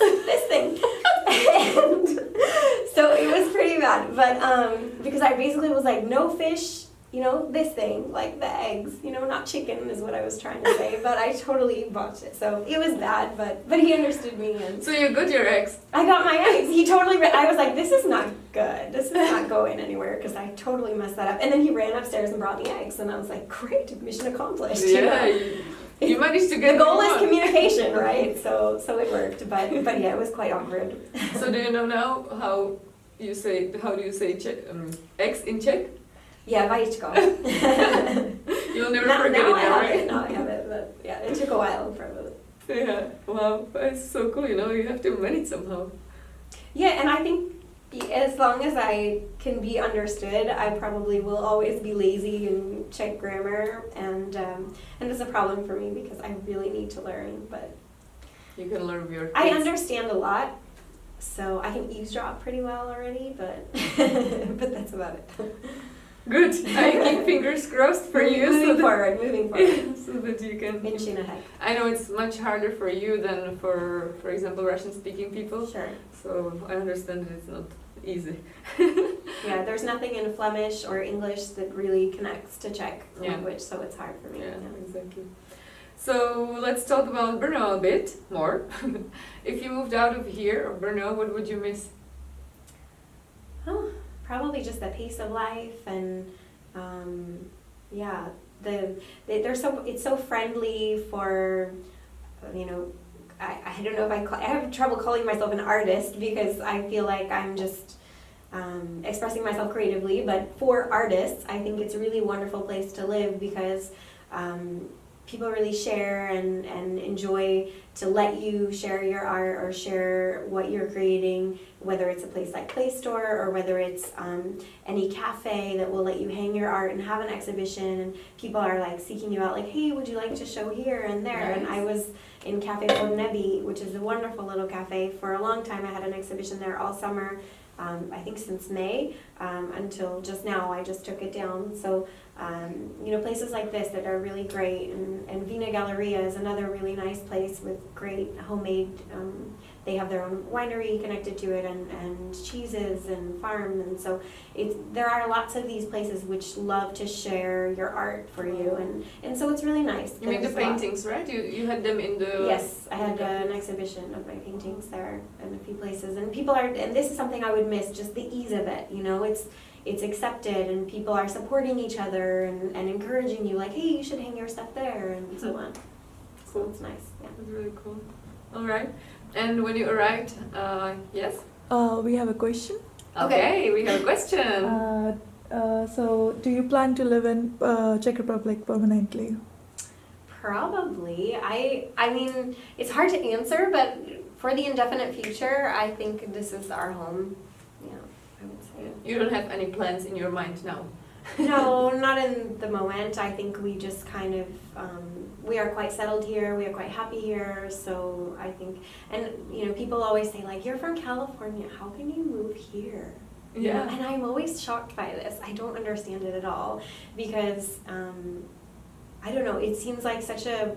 thing. And so it was pretty bad, but because I basically was like, no fish, this thing, the eggs, not chicken is what I was trying to say, but I totally botched it. So it was bad, but he understood me. And so you got your eggs? I got my eggs. He totally, I was like, this is not good. This is not going anywhere because I totally messed that up. And then he ran upstairs and brought me eggs, and I was like, great, mission accomplished. Yeah, you managed to get the goal is communication, right? So it worked, but yeah, it was quite awkward. So do you know now how do you say eggs in Czech? Yeah, vajíčko. You'll never forget it, right? Now I have it, but yeah, it took a while probably. Yeah, wow, it's so cool. You have to manage somehow. Yeah, and I think as long as I can be understood, I probably will always be lazy in Czech grammar, and it's a problem for me because I really need to learn. But you can learn your kids. I understand a lot, so I can eavesdrop pretty well already, but but that's about it. Good. I keep fingers crossed for you. Moving forward. So that you can. Inching ahead. I know it's much harder for you than for example, Russian-speaking people. Sure. So I understand that it's not easy. Yeah, there's nothing in Flemish or English that really connects to Czech Yeah. language, so it's hard for me. Yeah, exactly. So let's talk about Brno a bit more. If you moved out of here, or Brno, what would you miss? Oh, probably just the pace of life and yeah, it's so friendly for, you know, I don't know if I have trouble calling myself an artist because I feel like I'm just expressing myself creatively, but for artists, I think it's a really wonderful place to live because people really share and enjoy to let you share your art or share what you're creating, whether it's a place like Play Store or whether it's any cafe that will let you hang your art and have an exhibition, and people are like seeking you out like, hey, would you like to show here and there? Nice. And I was in Cafe Podnebi, which is a wonderful little cafe. For a long time I had an exhibition there all summer, I think since May until just now. I just took it down. So you know, places like this that are really great, and Vina Galleria is another really nice place with great homemade, they have their own winery connected to it and cheeses and farm, and so there are lots of these places which love to share your art for you, and so it's really nice. You mean the paintings, right? You had them in the... Yes, I had an exhibition of my paintings there in a few places, and people are, and this is something I would miss, just the ease of it, you know, it's accepted and people are supporting each other and encouraging you like, hey, you should hang your stuff there and so on. Cool. So it's nice. Yeah. That's really cool. All right. And when you arrived, yes? We have a question. Okay, we have a question. So, do you plan to live in Czech Republic permanently? Probably. I mean, it's hard to answer, but for the indefinite future, I think this is our home. Yeah, I would say. You don't have any plans in your mind now? No, not in the moment. I think we just kind of, we are quite settled here. We are quite happy here. So I think, and you know, people always say like, you're from California. How can you move here? You Yeah. know, and I'm always shocked by this. I don't understand it at all because, I don't know, it seems like such a,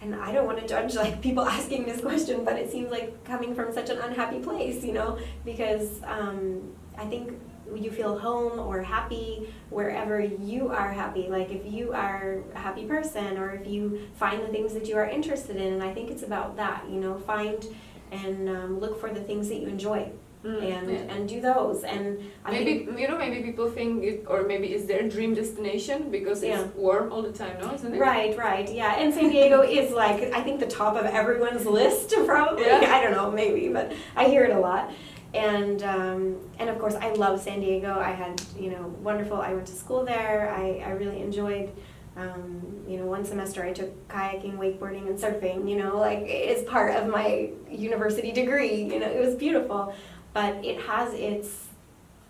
and I don't want to judge like people asking this question, but it seems like coming from such an unhappy place, you know, because I think you feel home or happy wherever you are happy. Like if you are a happy person or if you find the things that you are interested in, and I think it's about that, you know, find and look for the things that you enjoy. And do those, and maybe maybe people think it, or maybe it's their dream destination because it's warm all the time, no? Isn't it? Right, yeah. And San Diego is like, I think the top of everyone's list probably. Yeah. I don't know, maybe, but I hear it a lot. And of course I love San Diego. I had, you know, wonderful. I went to school there. I really enjoyed. You know, one semester I took kayaking, wakeboarding, and surfing. You know, like it's part of my university degree. You know, it was beautiful. But it has its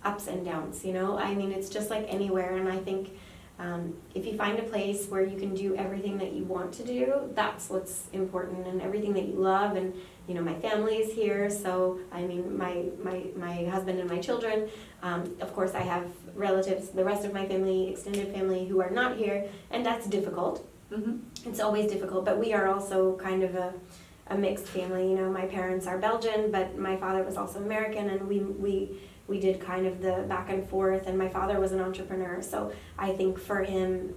ups and downs, you know? I mean, it's just like anywhere, and I think if you find a place where you can do everything that you want to do, that's what's important, and everything that you love, and, you know, my family is here, so, I mean, my husband and my children, of course I have relatives, the rest of my family, extended family, who are not here, and that's difficult. Mm-hmm. It's always difficult, but we are also kind of a mixed family, you know. My parents are Belgian, but my father was also American, and we did kind of the back and forth, and my father was an entrepreneur, so I think for him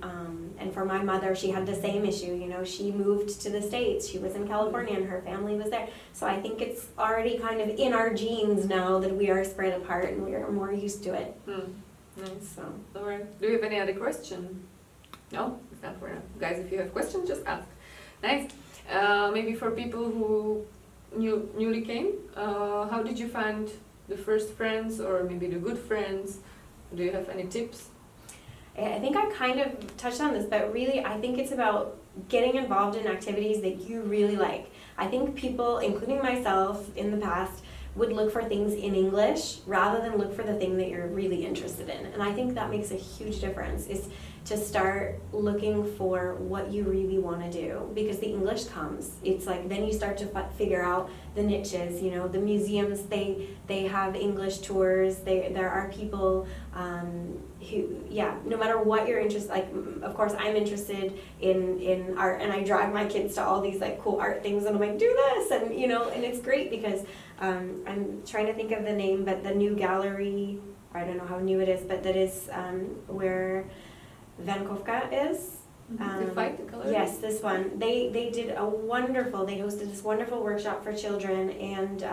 and for my mother, she had the same issue, you know. She moved to the States, she was in California, and her family was there, so I think it's already kind of in our genes now that we are spread apart and we are more used to it. Nice. So, all right. Do you have any other question? No? It's not for now. Guys, if you have questions, just ask. Nice. Maybe for people who newly came, how did you find the first friends or maybe the good friends? Do you have any tips? I think I kind of touched on this, but really I think it's about getting involved in activities that you really like. I think people, including myself in the past, would look for things in English rather than look for the thing that you're really interested in. And I think that makes a huge difference, is to start looking for what you really want to do, because the English comes. It's like then you start to figure out the niches, you know, the museums, they have English tours, there are people who, no matter what you're interested, like of course I'm interested in art, and I drive my kids to all these like cool art things, and I'm like, do this, and you know, and it's great because I'm trying to think of the name, but the new gallery, I don't know how new it is, but that is where Vankovka is. The fight gallery? Yes, this one. They hosted this wonderful workshop for children, and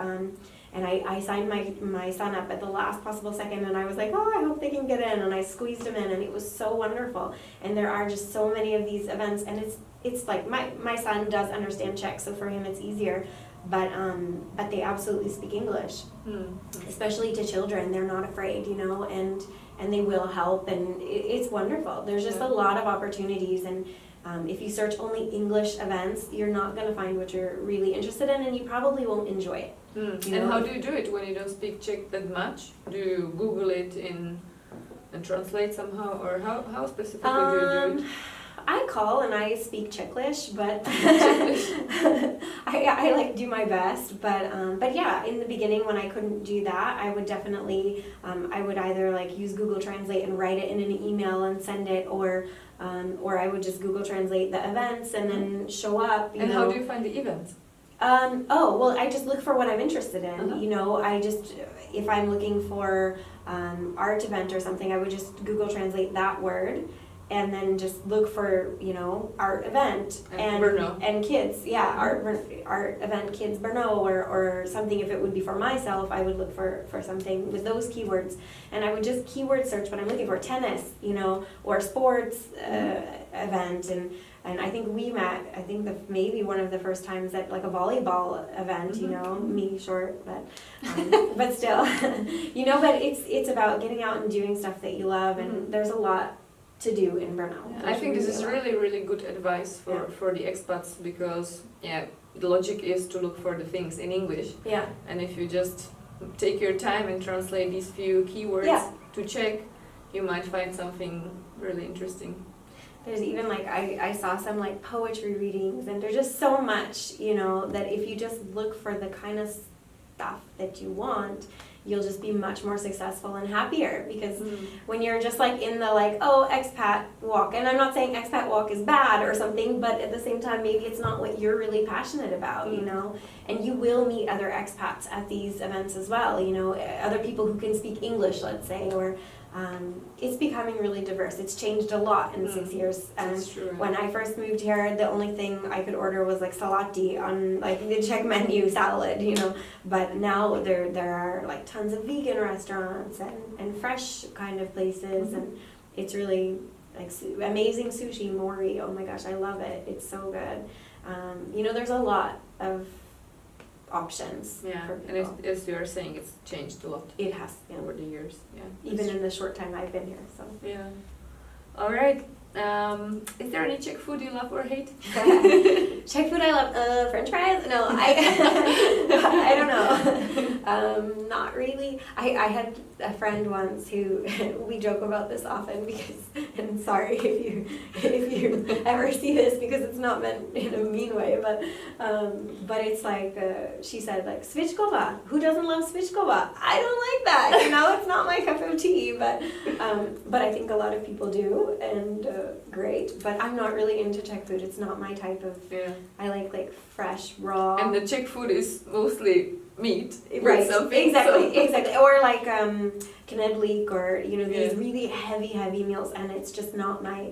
I signed my son up at the last possible second, and I was like, oh, I hope they can get in, and I squeezed him in, and it was so wonderful. And there are just so many of these events, and it's like my son does understand Czech, so for him it's easier, but they absolutely speak English, especially to children. They're not afraid, you know, and they will help, and it's wonderful. There's just a lot of opportunities, and if you search only English events, you're not going to find what you're really interested in, and you probably won't enjoy it. You And know? how do you do it when you don't speak Czech that much? Do you Google it and translate somehow, or how specifically do you do it? I call and I speak Czechlish, but I like do my best. But yeah, in the beginning when I couldn't do that, I would definitely I would either like use Google Translate and write it in an email and send it, or I would just Google Translate the events and then show up. And how do you find the events? I just look for what I'm interested in. You know, if I'm looking for art event or something, I would just Google Translate that word, and then just look for, you know, art event and kids. Yeah, art event kids Brno, or something. If it would be for myself, I would look for something with those keywords, and I would just keyword search what I'm looking for, tennis, you know, or sports event. And I think we met, I think maybe one of the first times at like a volleyball event, you know, me short, but still, you know, but it's about getting out and doing stuff that you love, and there's a lot to do in Brno. Yeah, I think this is really, really good advice for the expats, because the logic is to look for the things in English. Yeah. And if you just take your time and translate these few keywords to Czech, you might find something really interesting. There's even like, I saw some like poetry readings, and there's just so much, you know, that if you just look for the kind of stuff that you want, you'll just be much more successful and happier, because when you're just like in the like, oh, expat walk, and I'm not saying expat walk is bad or something, but at the same time, maybe it's not what you're really passionate about, you know, and you will meet other expats at these events as well, you know, other people who can speak English, let's say, or it's becoming really diverse. It's changed a lot in 6 years. When I first moved here, the only thing I could order was like salati on like the Czech menu, salad, you know. But now there are like tons of vegan restaurants and fresh kind of places, and it's really like amazing sushi, mori. Oh my gosh, I love it. It's so good. You know, there's a lot of options. Yeah, and as you are saying, it's changed a lot. It has, over the years. Yeah, even in the short time I've been here. So yeah. All right. Is there any Czech food you love or hate? Czech food I love, French fries? No, I don't know. Not really. I had a friend once who we joke about this often, because, and sorry if you ever see this, because it's not meant in a mean way, but it's like she said like svičkova. Who doesn't love svičkova? I don't like that. You know, it's not my cup of tea, but I think a lot of people do, and great. But I'm not really into Czech food. It's not my type of. Yeah. I like fresh, raw. And the Czech food is mostly meat, right? Exactly. Or like knedlík, or you know, these really heavy meals, and it's just not my.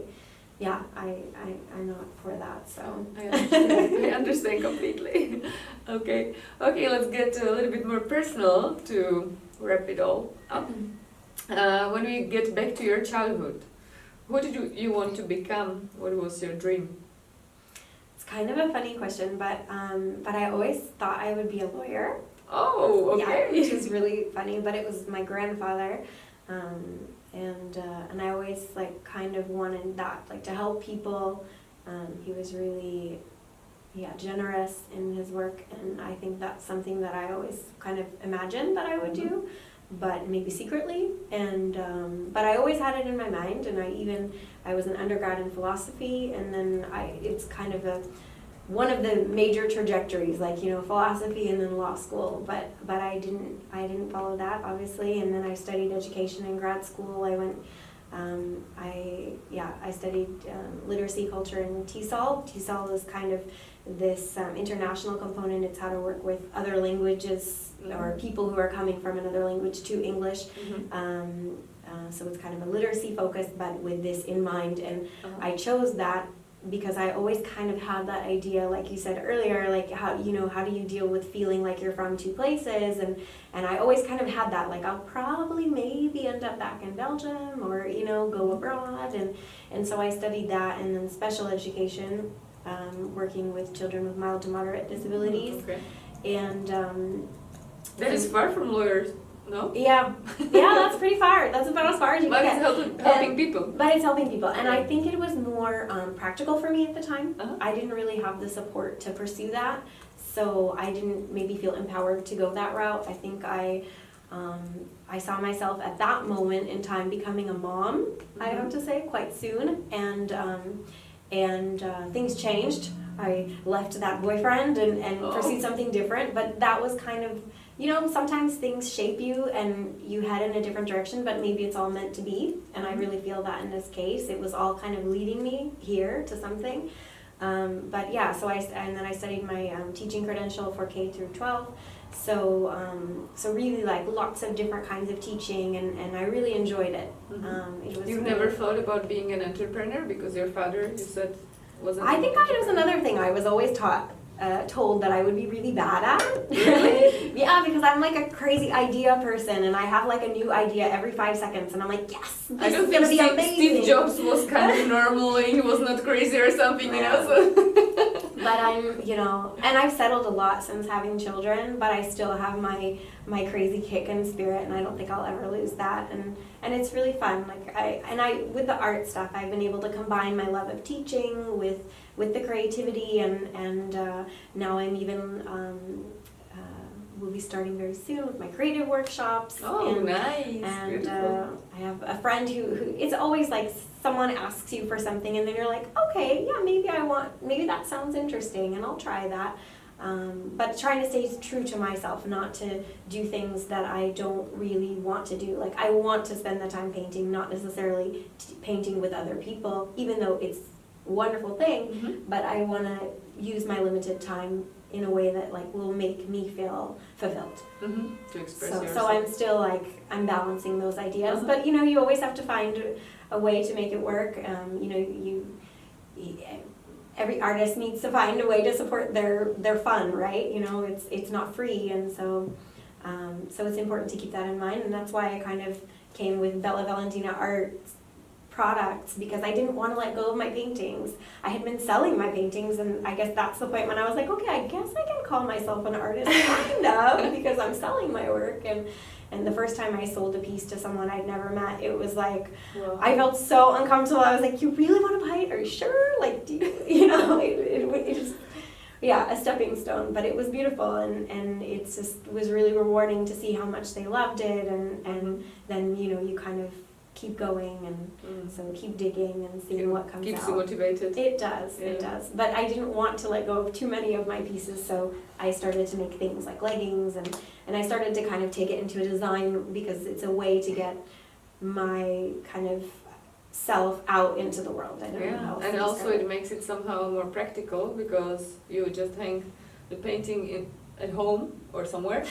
Yeah, I'm not for that. So I understand completely. Okay, let's get a little bit more personal to wrap it all up. When we get back to your childhood, what did you want to become? What was your dream? It's kind of a funny question, but I always thought I would be a lawyer. Oh, okay. Yeah, which is really funny, but it was my grandfather, and I always like kind of wanted that, like to help people. He was really generous in his work, and I think that's something that I always kind of imagined that I would do, but maybe secretly. And but I always had it in my mind, and I was an undergrad in philosophy, and then it's kind of one of the major trajectories, like philosophy and then law school. But I didn't follow that, obviously. And then I studied education in grad school. I went. I studied literacy culture in TESOL. TESOL is kind of this international component. It's how to work with other languages or people who are coming from another language to English. So it's kind of a literacy focus, but with this in mind. And I chose that because I always kind of had that idea, like you said earlier, like how do you deal with feeling like you're from two places, and I always kind of had that, like I'll probably maybe end up back in Belgium or go abroad, and so I studied that, and then special education, working with children with mild to moderate disabilities. Okay. And that is far from lawyers. No? Yeah, that's pretty far. That's about as far as you can get. But it's helping people. But it's helping people. And I think it was more practical for me at the time. I didn't really have the support to pursue that. So I didn't maybe feel empowered to go that route. I think I saw myself at that moment in time becoming a mom, I have to say, quite soon. And things changed. I left that boyfriend and pursued something different. But that was kind of... sometimes things shape you and you head in a different direction, but maybe it's all meant to be. And I really feel that in this case, it was all kind of leading me here to something. But yeah, and then I studied my teaching credential for K through 12. So really like lots of different kinds of teaching, and I really enjoyed it. You've never thought about being an entrepreneur because your father, you said, wasn't. I think that was another thing I was always told that I would be really bad at. Really? Yeah, because I'm like a crazy idea person, and I have like a new idea every 5 seconds, and I'm like, yes, this is gonna be amazing. Steve Jobs was kind of normal, and he was not crazy or something, So. But and I've settled a lot since having children, but I still have my crazy kick and spirit, and I don't think I'll ever lose that. And it's really fun. Like I with the art stuff, I've been able to combine my love of teaching with the creativity, and now I'm even we'll be starting very soon with my creative workshops. Oh, nice! And I have a friend who it's always like someone asks you for something, and then you're like, okay, yeah, maybe that sounds interesting, and I'll try that. But trying to stay true to myself, not to do things that I don't really want to do. Like I want to spend the time painting, not necessarily painting with other people, even though it's a wonderful thing. But I want to use my limited time in a way that like will make me feel fulfilled. To express yourself. So I'm still like I'm balancing those ideas, but you always have to find a way to make it work. Every artist needs to find a way to support their fun, right? It's not free, and so it's important to keep that in mind, and that's why I kind of came with Bella Valentina Arts products, because I didn't want to let go of my paintings. I had been selling my paintings, and I guess that's the point when I was like, okay, I guess I can call myself an artist, kind of, because I'm selling my work. And the first time I sold a piece to someone I'd never met, it was like, whoa. I felt so uncomfortable. I was like, you really want to buy it? Are you sure? Like, do it just, a stepping stone. But it was beautiful, and it just was really rewarding to see how much they loved it, and then, you kind of keep going, and so keep digging and seeing what comes out. Keeps you motivated. It does, it does. But I didn't want to let go of too many of my pieces, so I started to make things like leggings, and I started to kind of take it into a design, because it's a way to get my kind of self out into the world. I don't know how else and to also describe it makes it somehow more practical, because you just hang the painting at home or somewhere.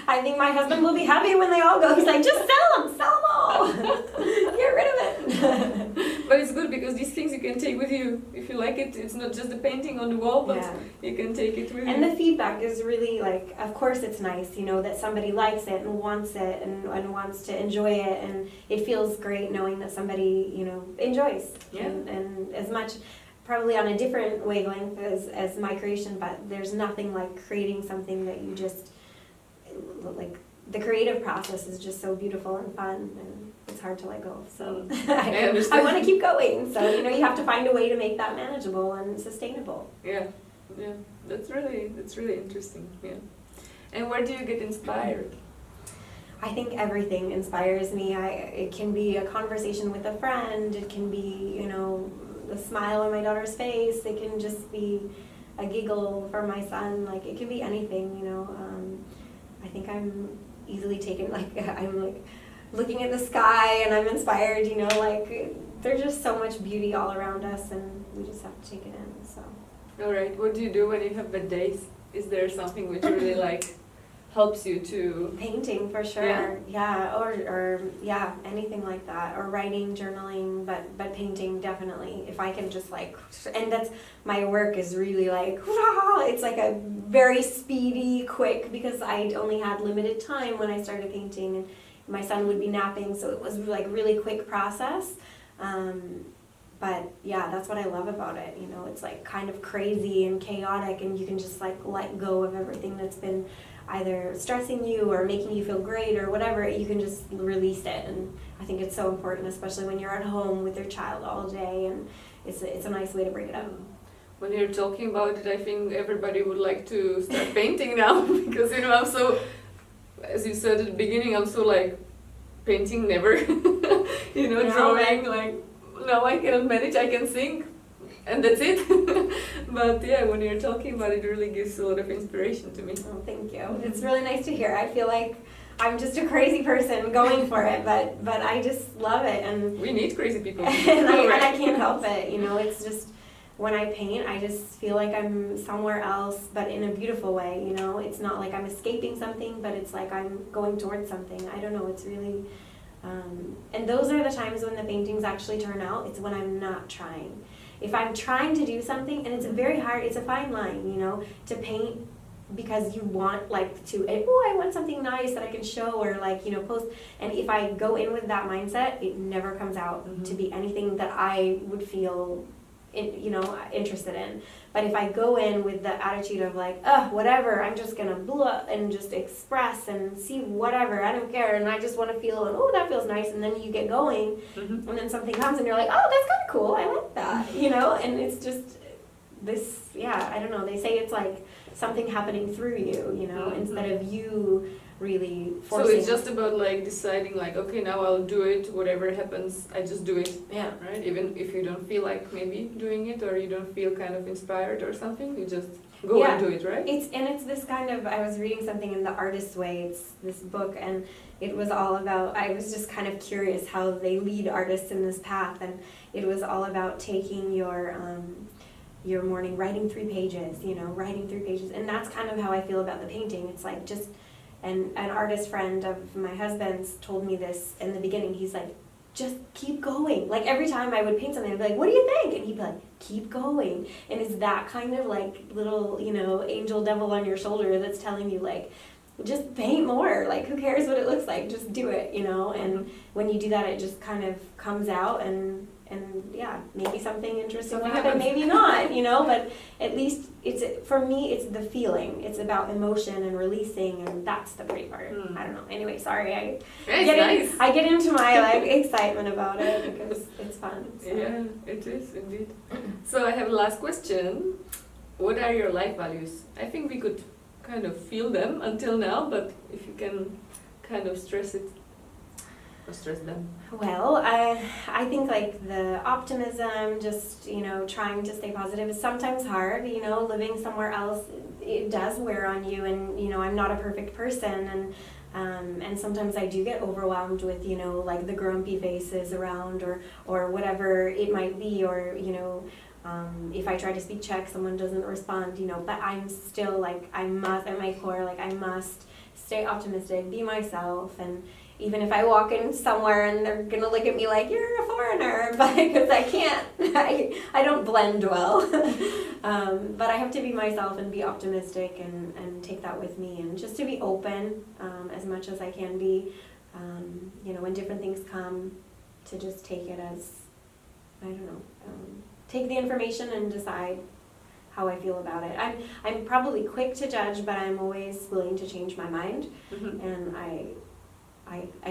I think my husband will be happy when they all go. He's like, just sell them all. Get rid of it. But it's good, because these things you can take with you. If you like it, it's not just the painting on the wall, but you can take it with you. And the feedback is really like, of course it's nice, that somebody likes it and wants it and wants to enjoy it, and it feels great knowing that somebody, enjoys. And as much, probably on a different wavelength as my creation, but there's nothing like creating something that you just, like, the creative process is just so beautiful and fun, and it's hard to let go. So I want to keep going. So, you have to find a way to make that manageable and sustainable. Yeah. Yeah, that's really interesting. Yeah. And where do you get inspired? I think everything inspires me. It can be a conversation with a friend. It can be, the smile on my daughter's face. It can just be a giggle from my son. Like, it can be anything, I think I'm easily taken, I'm like looking at the sky and I'm inspired, there's just so much beauty all around us and we just have to take it in, so. All right, what do you do when you have bad days? Is there something which really helps you to... Painting for sure, or anything like that, or writing, journaling, but painting definitely. If I can just and that's, my work is really it's like a very speedy, quick, because I only had limited time when I started painting and my son would be napping, so it was really quick process. But yeah, that's what I love about it. It's kind of crazy and chaotic, and you can just let go of everything that's been either stressing you or making you feel great or whatever. You can just release it, and I think it's so important, especially when you're at home with your child all day, and it's a nice way to break it up. When you're talking about it, I think everybody would like to start painting now because I'm so, as you said at the beginning, I'm so painting never, drawing no, I cannot manage. I can sing, and that's it. But yeah, when you're talking about it, it really gives a lot of inspiration to me. Oh, thank you. It's really nice to hear. I feel like I'm just a crazy person going for it, but I just love it, and we need crazy people. and I can't help it. It's just when I paint, I just feel like I'm somewhere else, but in a beautiful way. It's not like I'm escaping something, but it's like I'm going towards something. I don't know. It's really. And those are the times when the paintings actually turn out. It's when I'm not trying. If I'm trying to do something, and it's a fine line, to paint because you want I want something nice that I can show or post. And if I go in with that mindset, it never comes out to be anything that I would feel interested in. But if I go in with the attitude of whatever, I'm just gonna blah and just express and see whatever, I don't care, and I just want to feel, oh, that feels nice, and then you get going, and then something comes and you're like, oh, that's kind of cool, I like that, and it's just this, I don't know, they say it's like something happening through you, instead of you really forcing. So it's just about deciding okay, now I'll do it, whatever happens, I just do it. Yeah. Right? Even if you don't feel like maybe doing it, or you don't feel kind of inspired or something, you just go and do it, right? It's this kind of, I was reading something in The Artist's Way, it's this book, and it was all about, I was just kind of curious how they lead artists in this path, and it was all about taking your morning, writing 3 pages, and that's kind of how I feel about the painting. It's just. And an artist friend of my husband's told me this in the beginning. He's like, just keep going. Every time I would paint something, I'd be like, what do you think? And he'd be like, keep going. And it's that kind of little, angel devil on your shoulder that's telling you just paint more. Who cares what it looks like? Just do it, And when you do that, it just kind of comes out and yeah, maybe something interesting will happen, maybe not, but at least for me, it's the feeling. It's about emotion and releasing, and that's the pretty part. I don't know. Anyway, sorry, I get into my excitement about it because it's fun. So. Yeah, it is indeed. So I have a last question. What are your life values? I think we could kind of feel them until now, but if you can kind of stress it. Stress them? Well, I think the optimism, just trying to stay positive is sometimes hard. Living somewhere else, it does wear on you, and I'm not a perfect person, and sometimes I do get overwhelmed with the grumpy faces around or whatever it might be, or if I try to speak Czech, someone doesn't respond. But I'm still I must at my core I must stay optimistic, be myself, and. Even if I walk in somewhere and they're gonna look at me like you're a foreigner, but because I can't, I don't blend well. But I have to be myself and be optimistic and take that with me, and just to be open as much as I can be. When different things come, to just take it as, I don't know, take the information and decide how I feel about it. I'm probably quick to judge, but I'm always willing to change my mind, and I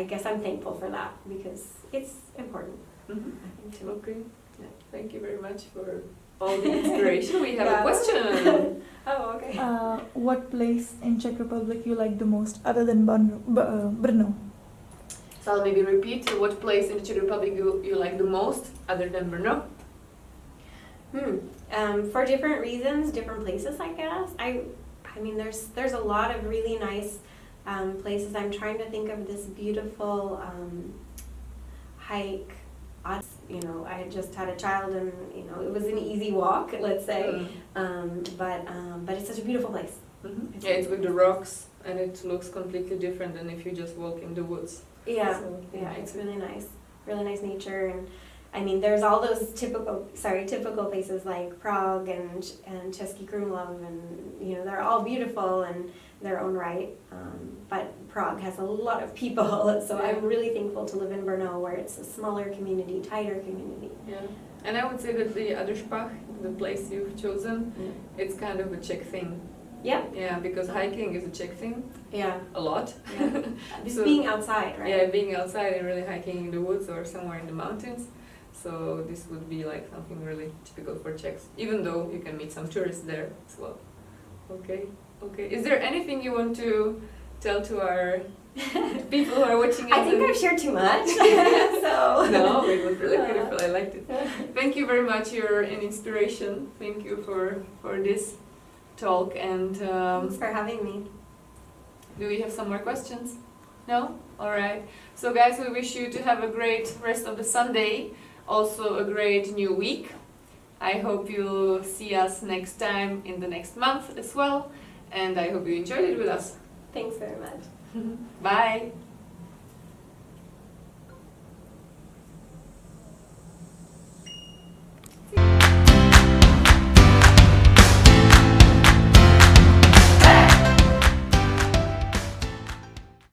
guess I'm thankful for that because it's important. I think too. Okay. Yeah. Thank you very much for all the inspiration, we have Yeah. a question. Oh, okay. What place in Czech Republic you like the most other than Brno? So I'll maybe repeat what place in the Czech Republic you like the most other than Brno. For different reasons, different places, I guess. I mean, there's a lot of really nice places. I'm trying to think of this beautiful hike. You know, I had just had a child, and you know, it was an easy walk, let's say. But it's such a beautiful place. Mm-hmm. Yeah, it's with the rocks, and it looks completely different than if you just walk in the woods. Yeah, So, yeah, it's really nice nature, and I mean, there's all those typical places like Prague and Český Krumlov, and you know, they're all beautiful in their own right. But Prague has a lot of people, so I'm really thankful to live in Brno, where it's a smaller community, tighter community. Yeah, and I would say that the Adrspach, the place you've chosen, it's kind of a Czech thing. Yeah. Yeah, because hiking is a Czech thing. Yeah. A lot. Yeah. Just So- being outside, right? Yeah, being outside and really hiking in the woods or somewhere in the mountains. So this would be like something really typical for Czechs, even though you can meet some tourists there as well. Okay. Is there anything you want to tell to our people who are watching us? I think I've shared too much. So. No, it was really beautiful. I liked it. Thank you very much. You're an inspiration. Thank you for this talk. And Thanks for having me. do we have some more questions? No? All right. So guys, we wish you to have a great rest of the Sunday. Also a great new week. I hope you'll see us next time in the next month as well. And I hope you enjoyed it with us. Thanks very much. Bye.